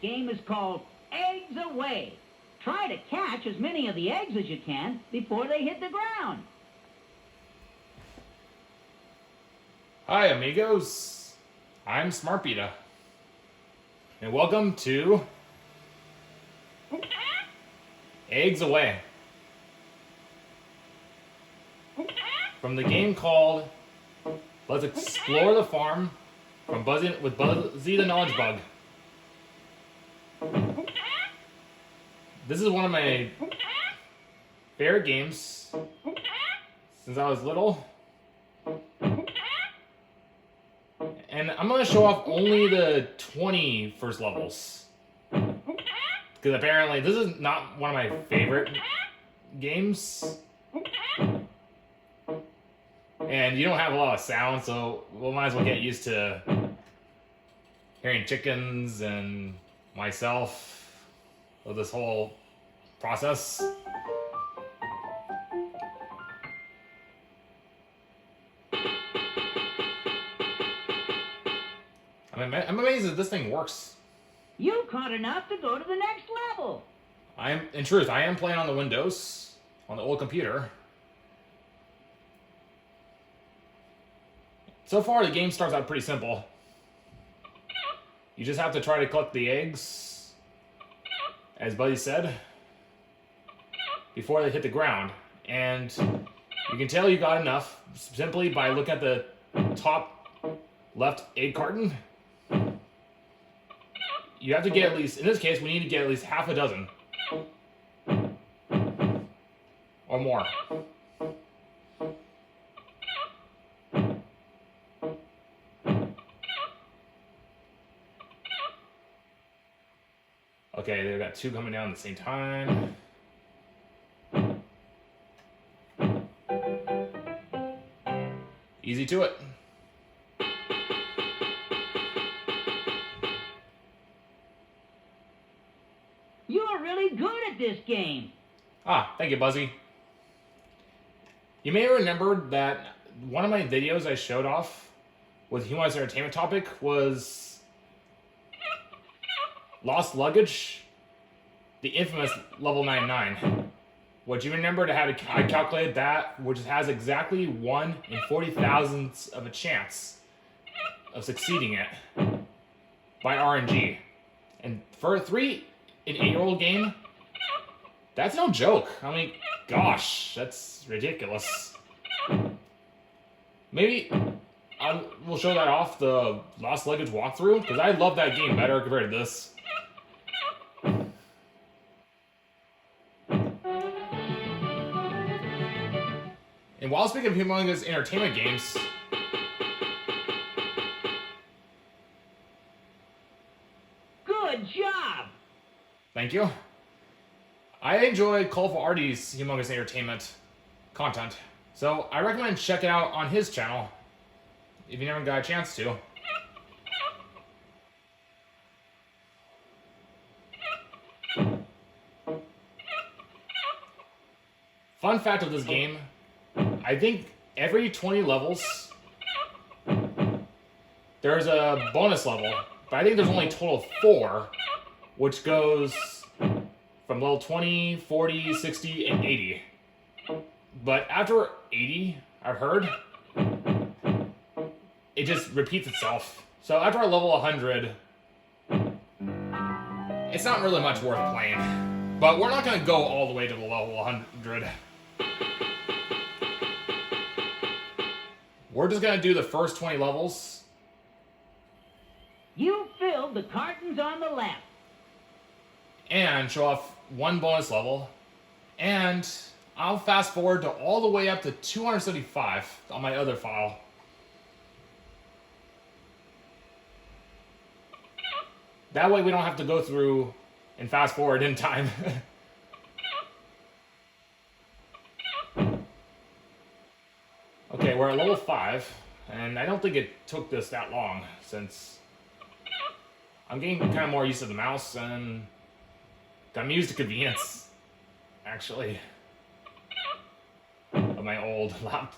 game is called Eggs Away. Try to catch as many of the eggs as you can before they hit the ground. Hi, amigos. I'm Smart Beta. And welcome to Eggs Away. From the game called Let's Explore the Farm from Buzzy the Knowledge Bug. This is one of my favorite games since I was little. And I'm going to show off only the 20 first levels. Because apparently this is not one of my favorite games. And you don't have a lot of sound, so we might as well get used to hearing chickens and myself of this whole process. I'm amazed that this thing works. You caught enough to go to the next level. In truth, I am playing on the Windows, on the old computer. So far, the game starts out pretty simple. You just have to try to collect the eggs, as Buzzy said, before they hit the ground. And you can tell you got enough simply by looking at the top left egg carton. You have to get at least, in this case, we need to get at least half a dozen. Or more. Okay, they've got two coming down at the same time. Easy to it. You're really good at this game. Ah, thank you, Buzzy. You may remember that one of my videos I showed off with Humungous Entertainment topic was Lost Luggage, the infamous level 99. What you remember to have I calculated that, which has exactly 1 in 40,000ths of a chance of succeeding it by RNG. And for a 3 in 8-year-old game, that's no joke. I mean, gosh, that's ridiculous. Maybe we'll show that off the Lost Luggage walkthrough, because I love that game better compared to this. And while speaking of Humungous Entertainment games, Good job. thank you. I enjoy Colorful Artie's Humungous Entertainment content, so I recommend checking out on his channel if you never got a chance to. Fun fact of this game, I think every 20 levels there's a bonus level, but I think there's only a total of 4, which goes from level 20, 40, 60, and 80. But after 80, I've heard, it just repeats itself. So after I level 100, it's not really much worth playing. But we're not going to go all the way to the level 100. We're just going to do the first 20 levels. You filled the cartons on the left. And show off 1 bonus level. And I'll fast forward to all the way up to 275 on my other file. That way we don't have to go through and fast forward in time. Okay, we're at level 5, and I don't think it took this that long, since I'm getting kind of more used to the mouse, and I'm used to convenience, actually, of my old laptop.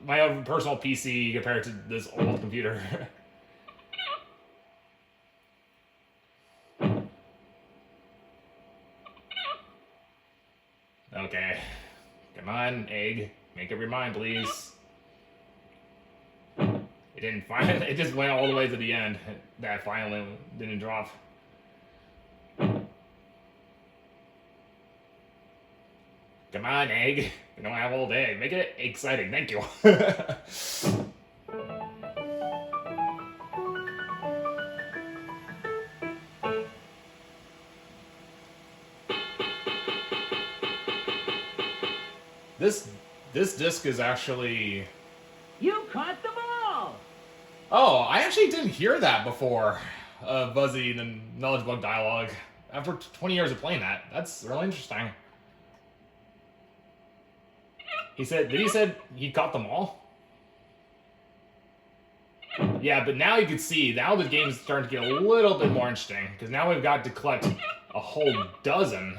My own personal PC compared to this old computer. Okay. Come on, egg. Make up your mind, please. It didn't finally. It just went all the way to the end. That finally didn't drop. Come on, egg. You don't have old egg. Make it exciting. Thank you. This disc is actually. You caught them all! Oh, I actually didn't hear that before. Buzzy the Knowledge Bug dialogue. After 20 years of playing that, that's really interesting. Did he said he caught them all? Yeah, but now you can see, now the game's starting to get a little bit more interesting, because now we've got to collect a whole dozen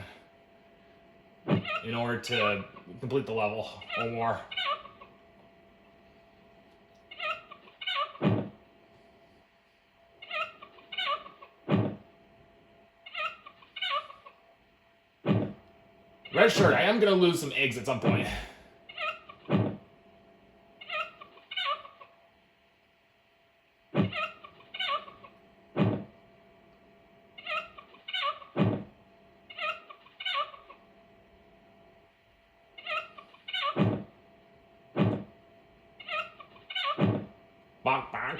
in order to complete the level, or more. Red shirt, I am going to lose some eggs at some point. Bonk, bonk.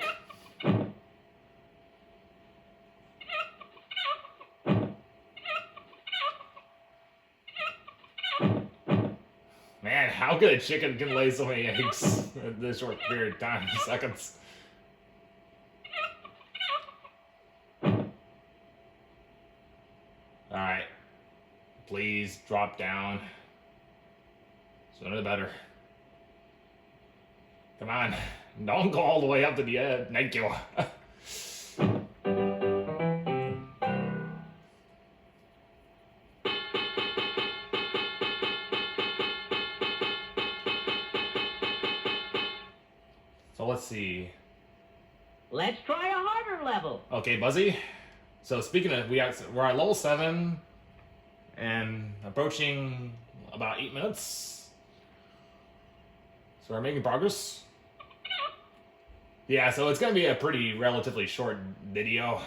Man, how good a chicken can lay so many eggs in this short period of time, seconds. Alright. Please drop down. Sooner the better. Come on. Don't go all the way up to the end. Thank you. So let's see. Let's try a harder level. Okay, Buzzy. So speaking of, we're at level 7 and approaching about 8 minutes. So we're making progress. Yeah, so it's going to be a pretty relatively short video,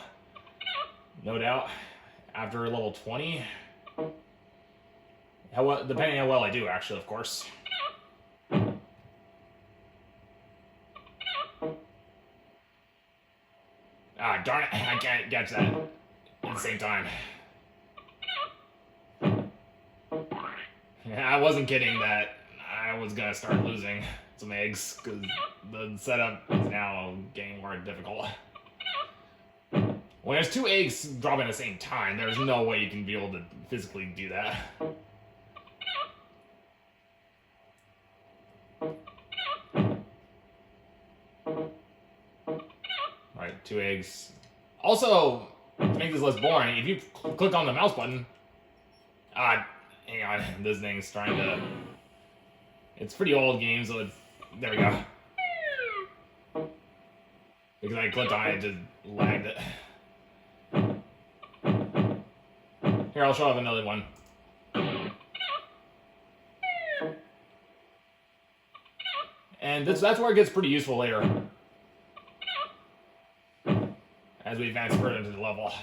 no doubt, after level 20. Depending on how well I do, actually, of course. Ah, darn it, I can't catch that at the same time. Yeah, I wasn't kidding that I was going to start losing some eggs, because the setup is now getting more difficult. When there's 2 eggs dropping at the same time, there's no way you can be able to physically do that. Alright, 2 eggs. Also, to make this less boring, if you click on the mouse button... hang on, this thing's trying to... It's a pretty old game, so it's... There we go. Because I clicked on it, it just lagged it. Here, I'll show off another one. And that's where it gets pretty useful later. As we advance further into the level.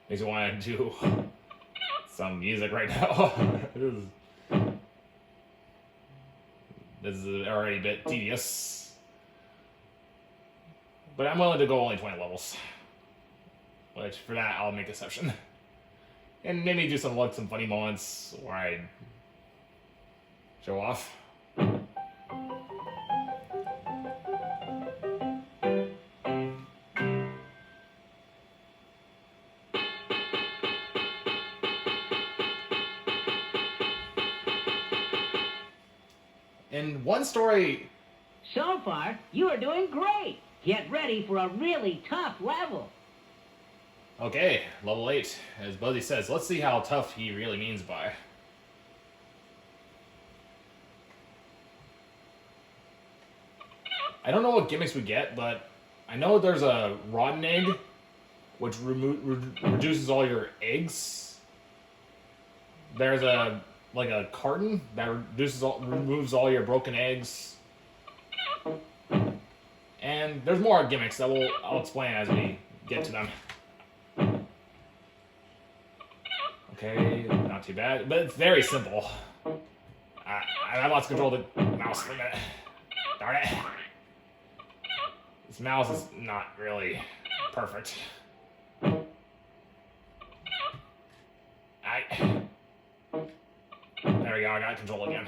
Makes me want to do some music right now. This is already a bit tedious. But I'm willing to go only 20 levels. Which, for that, I'll make an exception. And maybe do some funny moments where I show off. And one story... So far, you are doing great. Get ready for a really tough level. Okay, level 8. As Buzzy says, let's see how tough he really means by. I don't know what gimmicks we get, but I know there's a rotten egg which reduces all your eggs. There's a carton that removes all your broken eggs. And there's more gimmicks that I'll explain as we get to them. Okay, not too bad, but it's very simple. I lost control of the mouse for a minute. Darn it. This mouse is not really perfect. There we go, I got control again.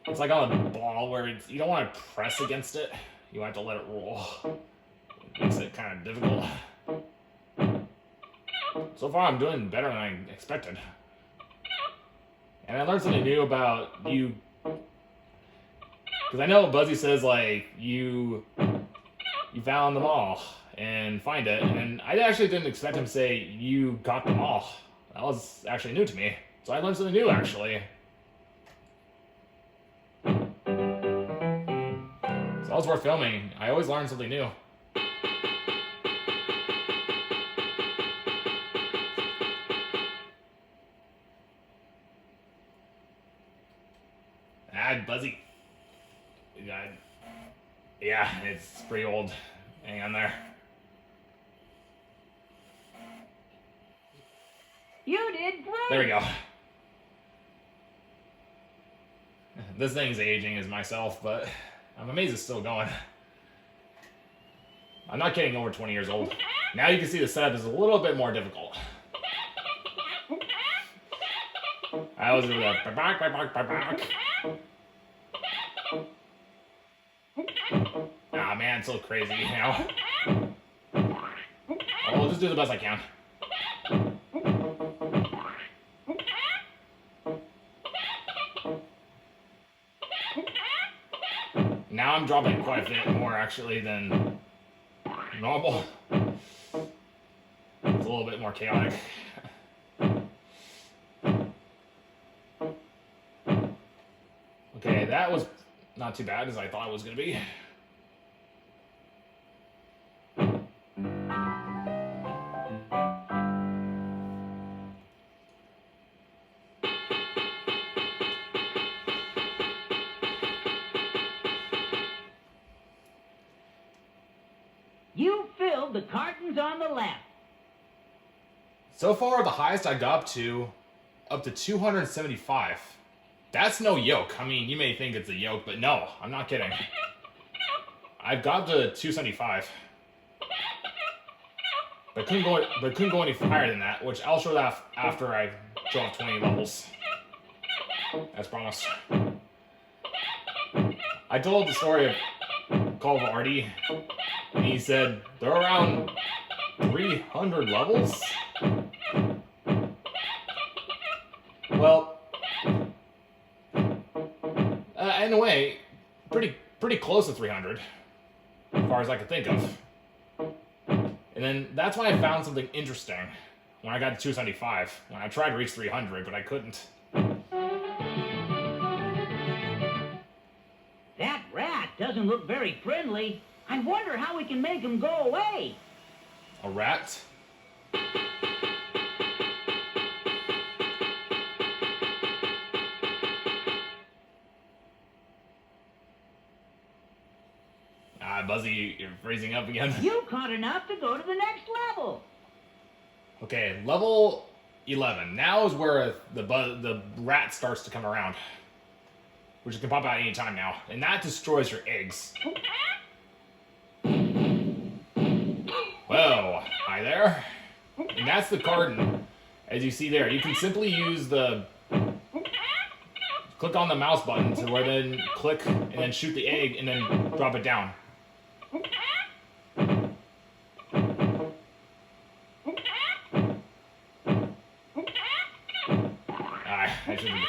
It's like on a ball where you don't want to press against it. You have to let it roll. It makes it kind of difficult. So far, I'm doing better than I expected. And I learned something new about you. Because I know Buzzy says, like, you found them all and find it. And I actually didn't expect him to say, you got them all. That was actually new to me. So I learned something new, actually. So that was worth filming. I always learn something new. Buzzy. Yeah, it's pretty old. Hang on there. You did great. There we go. This thing's aging as myself, but I'm amazed it's still going. I'm not kidding, over 20 years old. Now you can see the setup is a little bit more difficult. I was doing that. Ah, man, it's so crazy now. I'll just do the best I can. Now I'm dropping quite a bit more, actually, than normal. It's a little bit more chaotic. Okay, that was not too bad as I thought it was going to be. You filled the cartons on the left. So far, the highest I got up to 275. That's no yoke. I mean, you may think it's a yoke, but no, I'm not kidding. I've got to 275. But couldn't go any higher than that, which I'll show that after I drop 20 levels. As promised. I told the story of Call of Arty, and he said they're around 300 levels. Well, in a way, pretty close to 300, as far as I could think of. And then that's when I found something interesting. When I got to 275, when I tried to reach 300, but I couldn't. That rat doesn't look very friendly. I wonder how we can make him go away. A rat? Buzzy, you're freezing up again. You caught enough to go to the next level. Okay, level 11. Now is where the rat starts to come around, which can pop out any time now, and that destroys your eggs. Whoa, hi there. And that's the carton. As you see there, you can simply use click on the mouse button to where then click and then shoot the egg and then drop it down.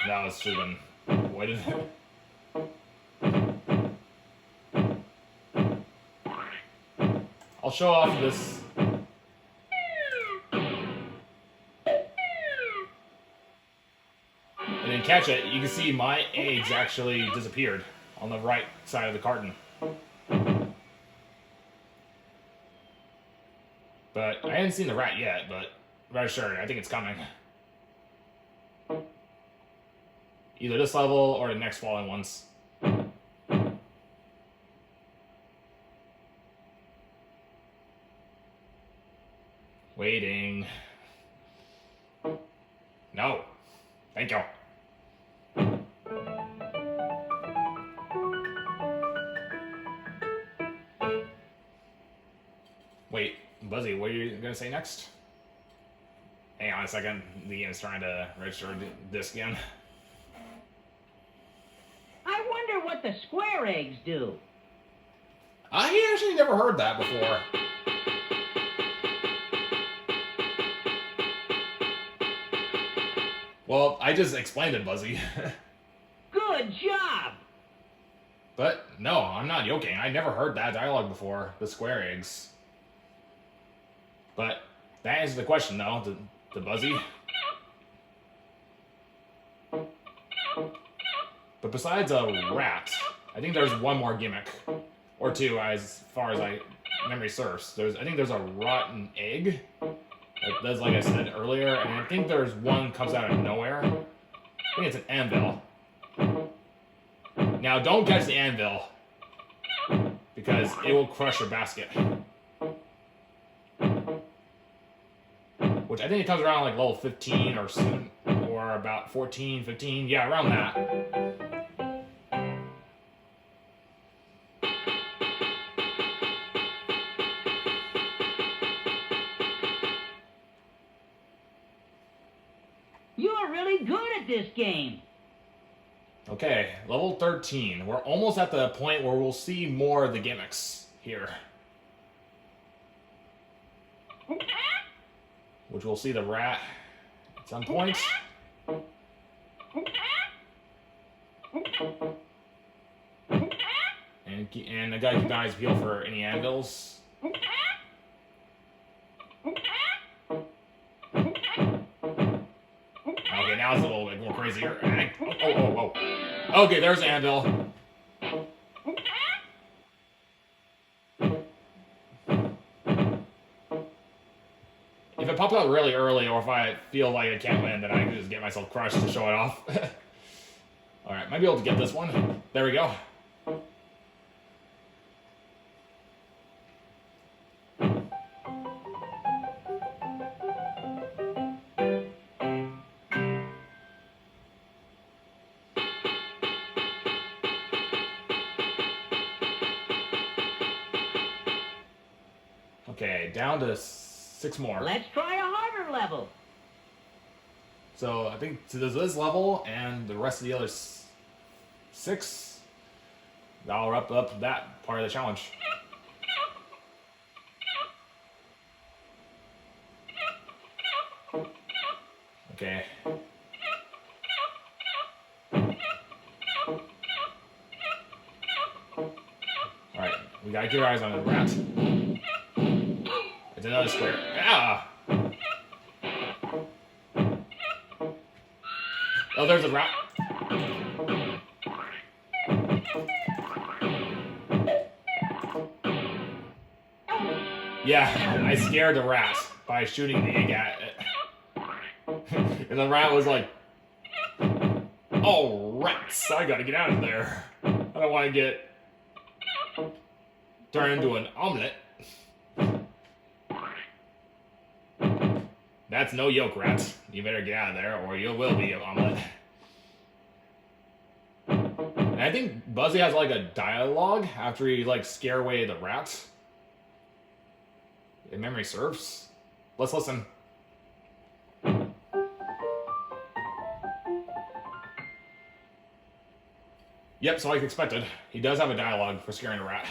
That should have been avoided. I'll show off this. And then catch it, you can see my eggs actually disappeared on the right side of the carton. But I haven't seen the rat yet, but very sure, I think it's coming. Either this level or the next fallen ones. Waiting. No. Thank you. Wait, Buzzy, what are you going to say next? Hang on a second. The game's trying to register this again. I wonder what the square eggs do. I actually never heard that before. Well, I just explained it, Buzzy. Good job! But no, I'm not joking. I never heard that dialogue before, the square eggs. But that answers the question, though, the Buzzy. But besides a rat, I think there's one more gimmick. Or two, as far as memory serves. I think there's a rotten egg. That's like I said earlier, and I think there's one comes out of nowhere. I think it's an anvil. Now, don't catch the anvil, because it will crush your basket. Which I think it comes around like level 15 or soon, or about 14, 15, yeah, around that. You're really good at this game. Okay, level 13. We're almost at the point where we'll see more of the gimmicks here. Which we'll see the rat at some point. And the guy keep eyes peeled for any anvils. Okay, now it's a little bit more crazier. Oh. Okay, there's anvil. If it pops out really early, or if I feel like I can't win, then I can just get myself crushed to show it off. Alright, might be able to get this one. There we go. Okay, down to 6 more. Let's try a harder level. So I think there's this level and the rest of the other 6. That'll wrap up that part of the challenge. Okay. Alright, we gotta keep our eyes on the rat. It's another square. Ah! Oh, there's a rat. Yeah, I scared the rat by shooting the egg at it. And the rat was like, oh, rats, I gotta get out of there. I don't want to get turned into an omelet. That's no yolk, rat. You better get out of there, or you will be an omelet. And I think Buzzy has like a dialogue after he like scare away the rat. If memory serves. Let's listen. Yep, so like expected, he does have a dialogue for scaring a rat.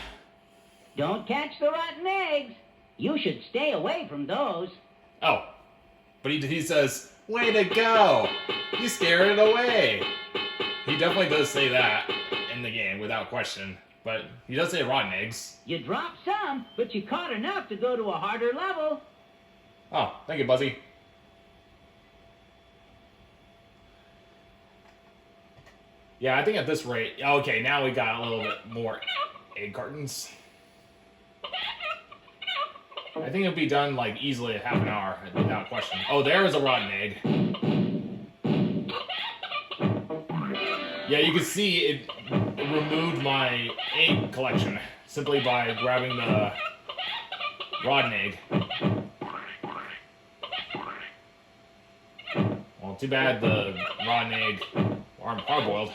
Don't catch the rotten eggs. You should stay away from those. Oh, but he says, way to go! You scared it away! He definitely does say that in the game, without question. But he does say rotten eggs. You dropped some, but you caught enough to go to a harder level. Oh, thank you, Buzzy. Yeah, I think at this rate... Okay, now we got a little bit more egg cartons. I think it'll be done like easily in half an hour, without question. Oh, there is a rotten egg. Yeah, you can see it removed my egg collection simply by grabbing the rotten egg. Well, too bad the rotten egg aren't hard-boiled.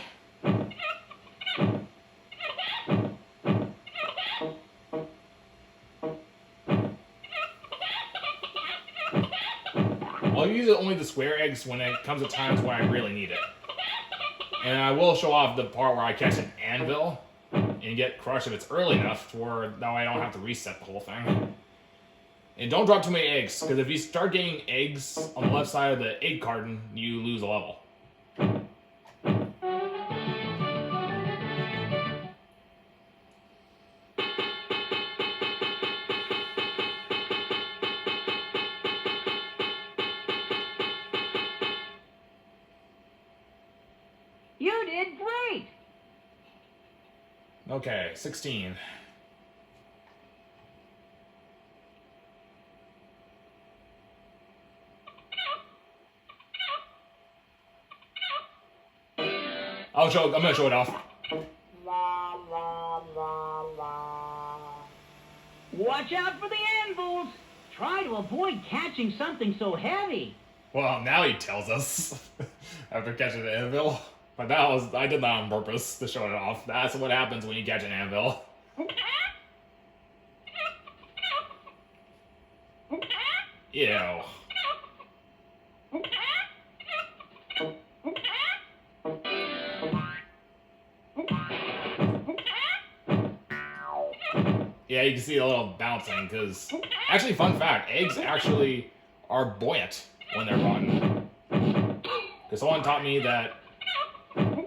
I'll use only the square eggs when it comes to times when I really need it. And I will show off the part where I catch an anvil and get crushed if it's early enough to where that way I don't have to reset the whole thing. And don't drop too many eggs, because if you start getting eggs on the left side of the egg carton, you lose a level. You did great. Okay, 16. I'm gonna show it off. Watch out for the anvils. Try to avoid catching something so heavy. Well, now he tells us after catching the anvil. But I did that on purpose to show it off. That's what happens when you catch an anvil. Ew. Yeah, you can see a little bouncing, because... Actually, fun fact, eggs actually are buoyant when they're rotten. Because someone taught me that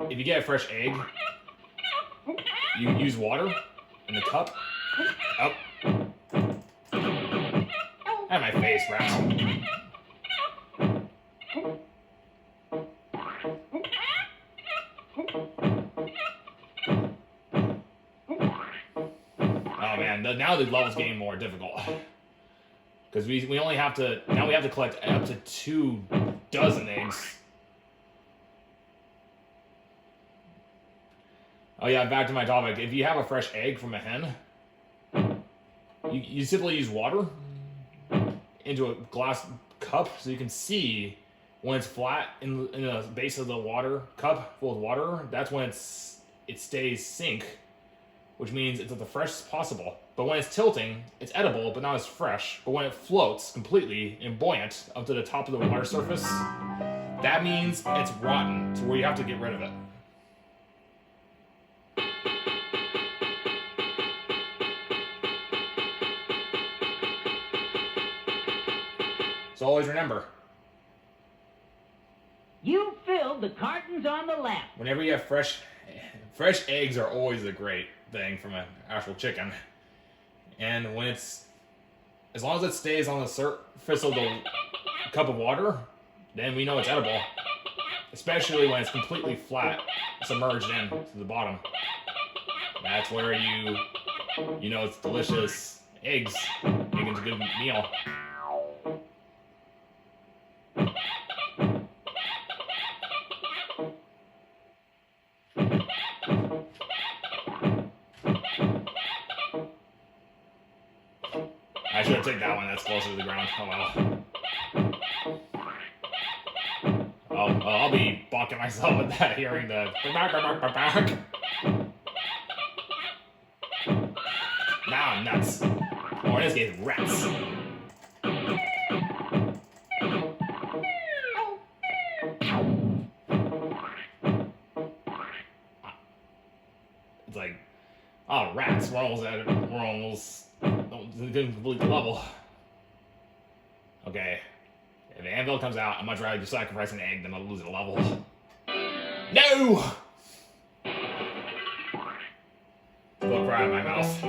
if you get a fresh egg, you use water in the cup. Oh. At my face, rats. Oh man, now the level's getting more difficult. Because we only have to, now we have to collect up to 24 eggs. Oh yeah, back to my topic. If you have a fresh egg from a hen, you simply use water into a glass cup so you can see when it's flat in the base of the water cup full of water. That's when it stays sink, which means it's at the freshest possible. But when it's tilting, it's edible but not as fresh. But when it floats completely and buoyant up to the top of the water surface, that means it's rotten to where you have to get rid of it. So always remember, You filled the cartons on the left. whenever you have fresh eggs are always a great thing from an actual chicken. And when as long as it stays on the surface of the cup of water, then we know it's edible. Especially when it's completely flat, submerged in to the bottom. That's where you know it's delicious eggs, making a good meal. I should have taken that one that's closer to the ground. Oh well. I'll be bonking myself with that, hearing the now I'm nuts. Or in this case, rats. It's like, oh, rats. We're almost didn't complete the level. Okay. If the anvil comes out, I'd much rather just sacrifice an egg than I'll lose a level. No! Look right out of my mouth.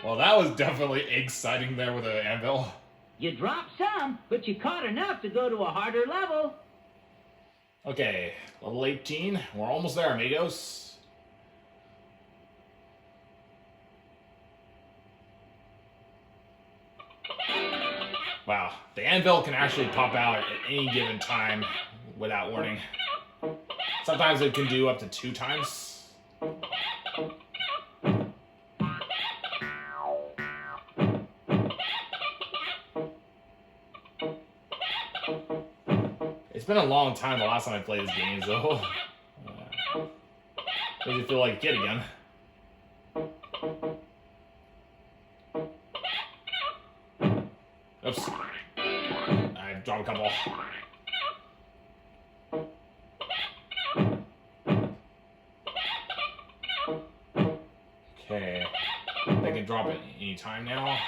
Well, that was definitely exciting there with an anvil. You dropped some, but you caught enough to go to a harder level. Okay, level 18. We're almost there, amigos. Wow, the anvil can actually pop out at any given time without warning. Sometimes it can do up to 2 times. It's been a long time the last time I played this game, so makes you feel like a kid again. Oops. I dropped a couple. Okay. They can drop it any time now.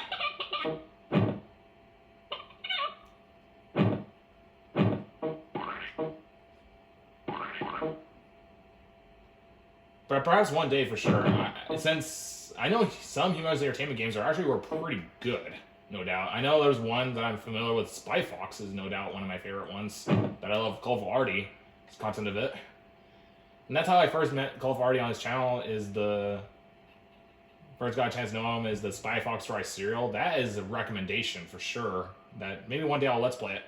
But perhaps one day for sure. Since I know some Humungous Entertainment games were pretty good, no doubt. I know there's one that I'm familiar with. Spy Fox is no doubt one of my favorite ones that I love. Call of Arty, it's content of it, and that's how I first met Call of Arty on his channel. Is the first got a chance to know him is the Spy Fox Dry Cereal. That is a recommendation for sure. That maybe one day I'll let's play it.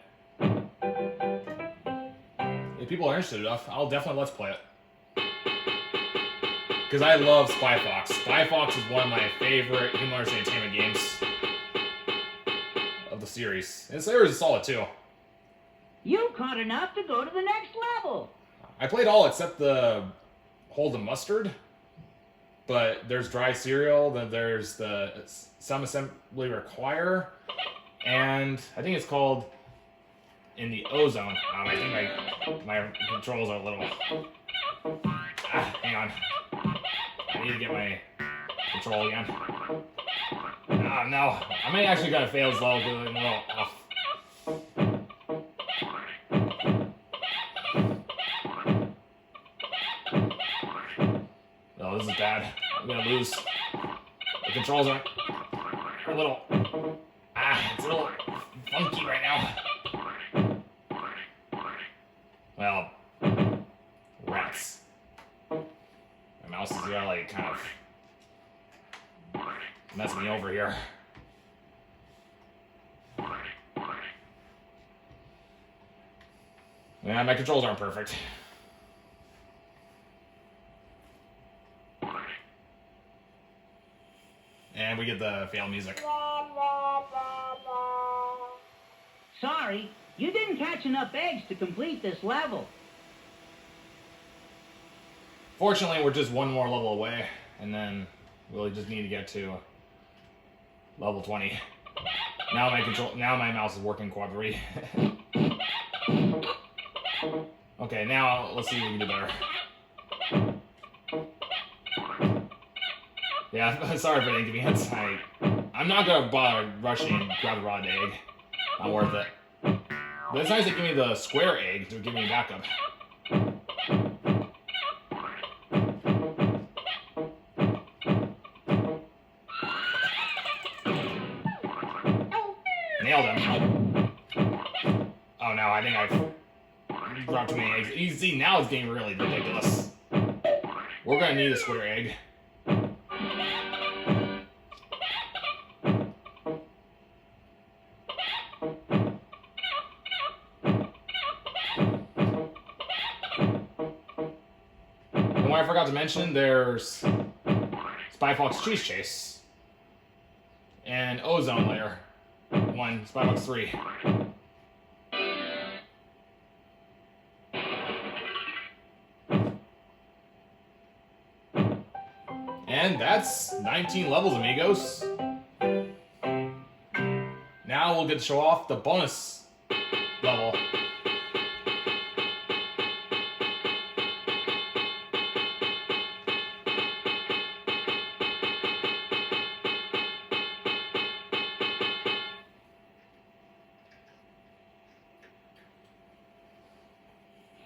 If people are interested enough, I'll definitely let's play it. Because I love Spy Fox. Spy Fox is one of my favorite Humungous Entertainment games of the series. And the series is solid too. You caught enough to go to the next level. I played all except the Hold the Mustard. But there's Dry Cereal, then there's the Some Assembly Require, and I think it's called In the Ozone. I think my controls are a little... hang on. I need to get my control again. Oh no, I might actually gotta fail this level because I'm a little off. Oh, this is bad. I'm gonna lose. The controls are a little... it's a little funky right now. Well, rats. My mouse is really kind of messing me over here. Yeah, my controls aren't perfect. And we get the fail music. Sorry, you didn't catch enough eggs to complete this level. Fortunately, we're just one more level away, and then we'll just need to get to level 20. Now my mouse is working quad 3. Okay, now let's see if we can do better. Yeah, sorry for the inconvenience. I'm not gonna bother rushing and grab the raw egg. Not worth it. But it's nice to give me the square egg to give me backup. Nailed him. Oh no, I think I've dropped too many eggs. You see, now it's getting really ridiculous. We're gonna need a square egg. And what I forgot to mention, there's Spy Fox Cheese Chase and Ozone Layer 1, Spy Fox 3. And that's 19 levels, amigos. Now we'll get to show off the bonus level.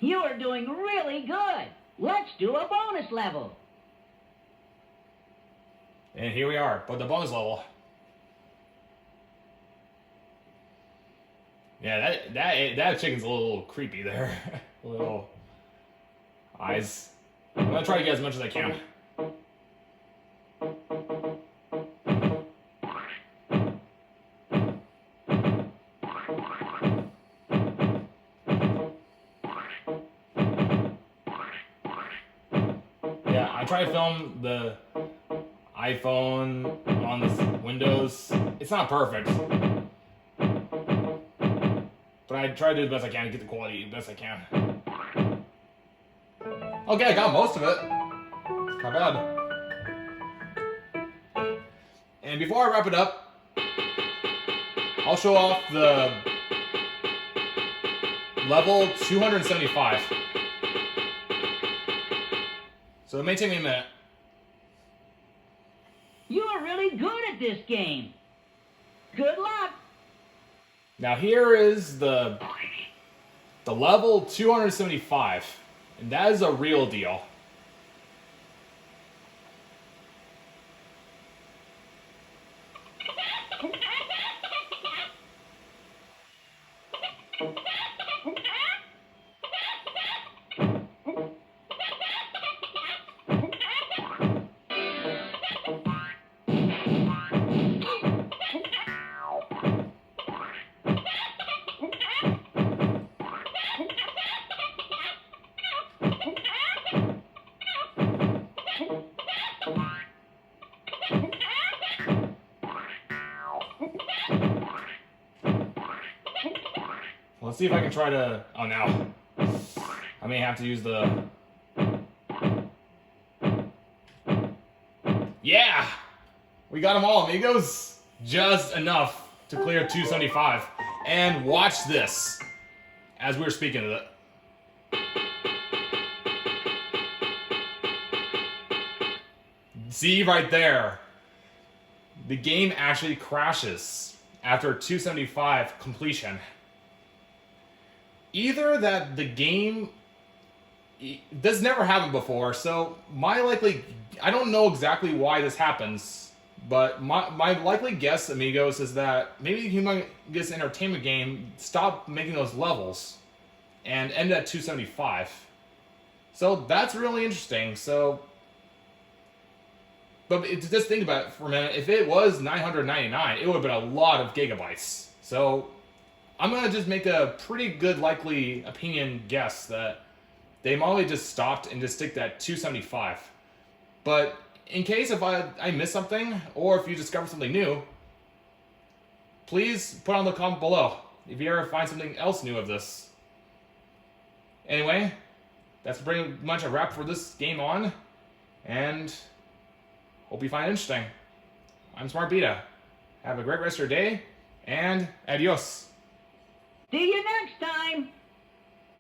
You are doing really good. Let's do a bonus level. And here we are, but the bonus level. Yeah, that chicken's a little creepy there. A little eyes. I'm gonna try to get as much as I can. Yeah, I try to film the iPhone on this Windows. It's not perfect, but I try to do the best I can to get the quality the best I can. Okay, I got most of it. It's not bad. And before I wrap it up, I'll show off the level 275. So it may take me a minute. You are really good at this game. Good luck. Now here is the level 275, and that is a real deal. Let's see if I can try to... Oh, no. I may have to use the... Yeah! We got them all, amigos. Just enough to clear 275. And watch this as we're speaking of it. See right there. The game actually crashes after 275 completion. Either that the game, this never happened before, so I don't know exactly why this happens, but my likely guess, amigos, is that maybe the Humungous Entertainment game stopped making those levels and ended at 275. So that's really interesting. So, but just think about it for a minute. If it was 999, it would have been a lot of gigabytes. So I'm going to just make a pretty good likely opinion guess that they probably just stopped and just stick that 275. But in case if I miss something, or if you discover something new, please put on the comment below if you ever find something else new of this. Anyway, that's pretty much a wrap for this game on, and hope you find it interesting. I'm Smart Beta. Have a great rest of your day, and adios. See you next time.